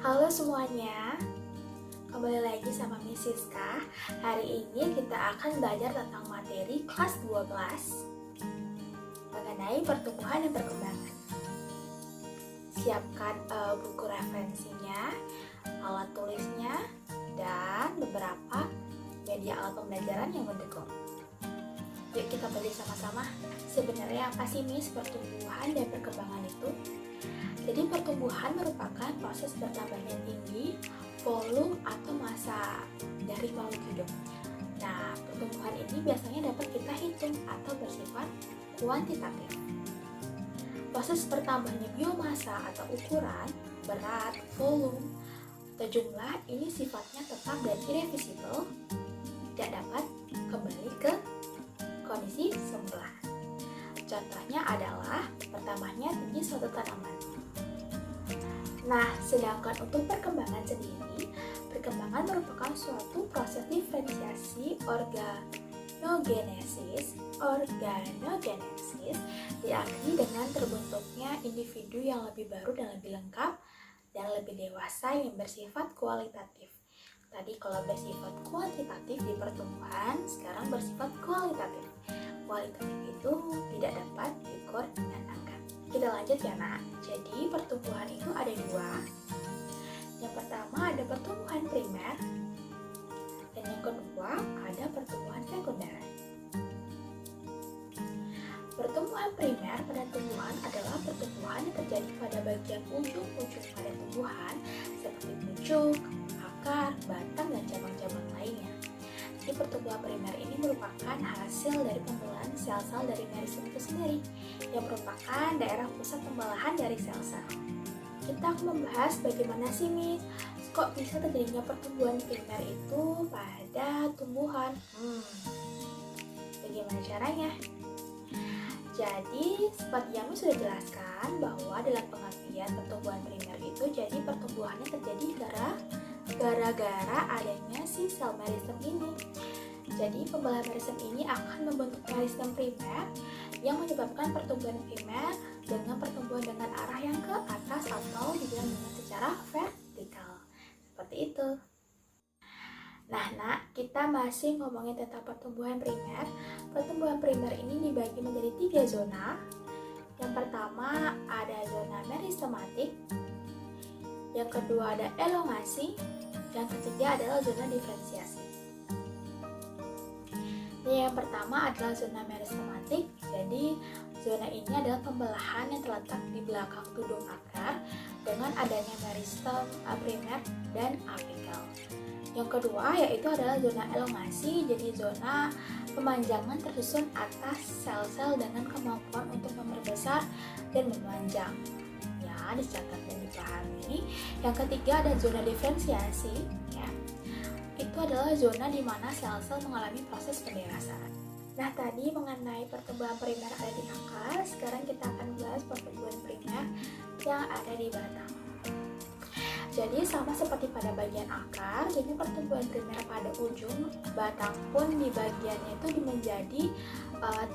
Halo semuanya, kembali lagi sama Miss Siska. Hari ini kita akan belajar tentang materi kelas 12 mengenai pertumbuhan dan perkembangan. Siapkan buku referensinya, alat tulisnya, dan beberapa media alat pembelajaran yang mendukung. Yuk kita belajar sama-sama. Sebenarnya apa sih Miss pertumbuhan dan perkembangan itu? Jadi pertumbuhan merupakan proses bertambahnya tinggi, volume, atau massa dari makhluk hidup. Nah, pertumbuhan ini biasanya dapat kita hitung atau bersifat kuantitatif. Proses bertambahnya biomassa atau ukuran, berat, volume, atau jumlah ini sifatnya tetap dan irreversible, tidak dapat kembali ke kondisi semula. Contohnya adalah bertambahnya tinggi suatu tanaman. Nah, sedangkan untuk perkembangan sendiri, perkembangan merupakan suatu proses diferensiasi organogenesis diakhiri dengan terbentuknya individu yang lebih baru dan lebih lengkap dan lebih dewasa yang bersifat kualitatif. Tadi kalau bersifat kuantitatif di pertumbuhan, sekarang bersifat kualitatif. Kualitatif itu tidak dapat diukur dengan angka. Kita lanjut ya nak. Jadi pertumbuhan itu ada dua. Yang pertama ada pertumbuhan primer, dan yang kedua ada pertumbuhan sekunder. Pertumbuhan primer pada tumbuhan adalah pertumbuhan yang terjadi pada bagian ujung-ujung pada tumbuhan seperti pucuk, akar, batang, dan cabang-cabang lainnya. Jadi pertumbuhan primer ini merupakan hasil dari pembelahan sel-sel dari meristem itu sendiri, yang merupakan daerah pusat pembelahan dari sel-sel. Kita akan membahas bagaimana sih Miss, kok bisa terjadinya pertumbuhan primer itu pada tumbuhan. Bagaimana caranya? Jadi, seperti yang Miss sudah jelaskan bahwa dalam pengertian pertumbuhan primer itu jadi pertumbuhannya terjadi gara-gara adanya si sel meristem ini. Jadi pembelahan meristem ini akan membentuk meristem primer yang menyebabkan pertumbuhan primer dengan pertumbuhan dengan arah yang ke atas atau dibilang dengan secara vertikal. Seperti itu. Nah, kita masih ngomongin tentang pertumbuhan primer. Pertumbuhan primer ini dibagi menjadi 3 zona. Yang pertama ada zona meristematik, yang kedua ada elongasi, yang ketiga adalah zona diferensiasi. Yang pertama adalah zona meristematik. Jadi zona ini adalah pembelahan yang terletak di belakang tudung akar dengan adanya meristem primer dan apikal. Yang kedua yaitu adalah zona elongasi. Jadi zona pemanjangan tersusun atas sel-sel dengan kemampuan untuk memperbesar dan memanjang. Dicatat dan dipahami. Yang ketiga ada zona diferensiasi, ya. Itu adalah zona di mana sel-sel mengalami proses pendewasaan. Nah, tadi mengenai pertumbuhan primer ada di akar, sekarang kita akan bahas pertumbuhan primer yang ada di batang. Jadi sama seperti pada bagian akar, jadi pertumbuhan primer pada ujung batang pun di bagiannya itu menjadi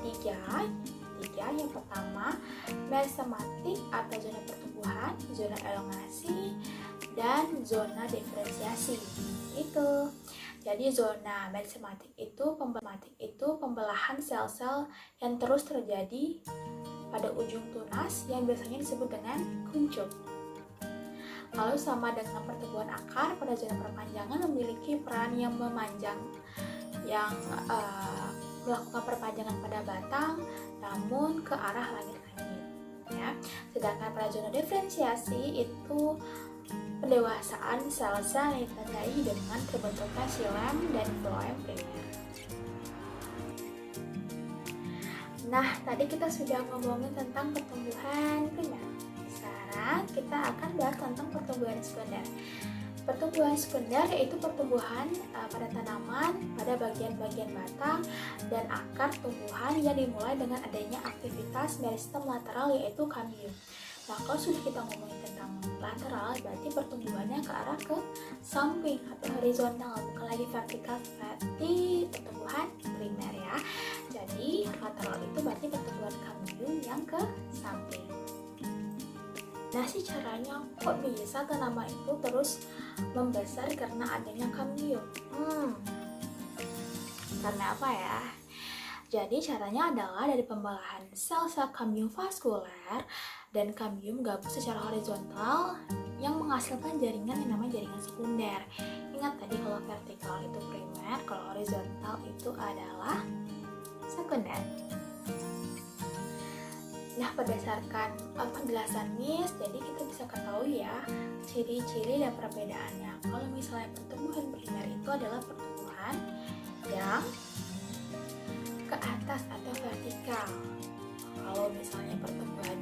tiga. Yang pertama meristematik atau zona pertumbuhan, zona elongasi, dan zona diferensiasi. Itu. Jadi zona meristematik itu pembelahan sel-sel yang terus terjadi pada ujung tunas yang biasanya disebut dengan kuncup. Kalau sama dengan pertumbuhan akar, pada zona perpanjangan memiliki peran yang memanjang, yang melakukan perpanjangan pada batang namun ke arah langit-langit, ya. Sedangkan pada zona diferensiasi itu pendewasaan sel-sel yang ditandai dengan terbentuknya xilem dan floem primer. Nah, tadi kita sudah ngomongin tentang pertumbuhan primer. Sekarang kita akan bahas tentang pertumbuhan sekunder. Pertumbuhan sekunder yaitu pertumbuhan pada tanaman, pada bagian-bagian batang dan akar tumbuhan yang dimulai dengan adanya aktivitas meristem lateral yaitu kambium. Nah, kalau sudah kita ngomongin tentang lateral, berarti pertumbuhannya ke arah ke samping atau horizontal, bukan lagi vertikal seperti pertumbuhan primer ya. Jadi lateral itu berarti pertumbuhan kambium yang ke samping. Nah, sih caranya kok bisa tanaman itu terus membesar karena adanya kambium? Karena apa ya? Jadi caranya adalah dari pembelahan sel-sel kambium vaskuler dan kambium gabung secara horizontal yang menghasilkan jaringan yang namanya jaringan sekunder. Ingat tadi kalau vertikal itu primer, kalau horizontal itu adalah sekunder. Nah, berdasarkan penjelasan Miss, jadi kita bisa ketahui ya ciri-ciri dan perbedaannya. Kalau misalnya pertumbuhan primer itu adalah pertumbuhan yang ke atas atau vertikal. Kalau misalnya pertumbuhan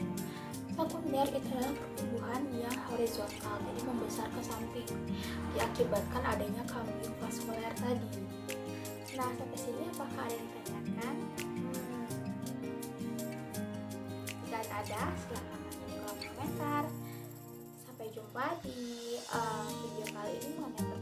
sekunder itu adalah pertumbuhan yang horizontal, jadi membesar ke samping, diakibatkan adanya kambium vaskuler tadi. Nah, sampai sini apakah ada yang ditanyakan? Jika ada, silahkan tanya di kolom komentar. Sampai jumpa di video kali ini mengenai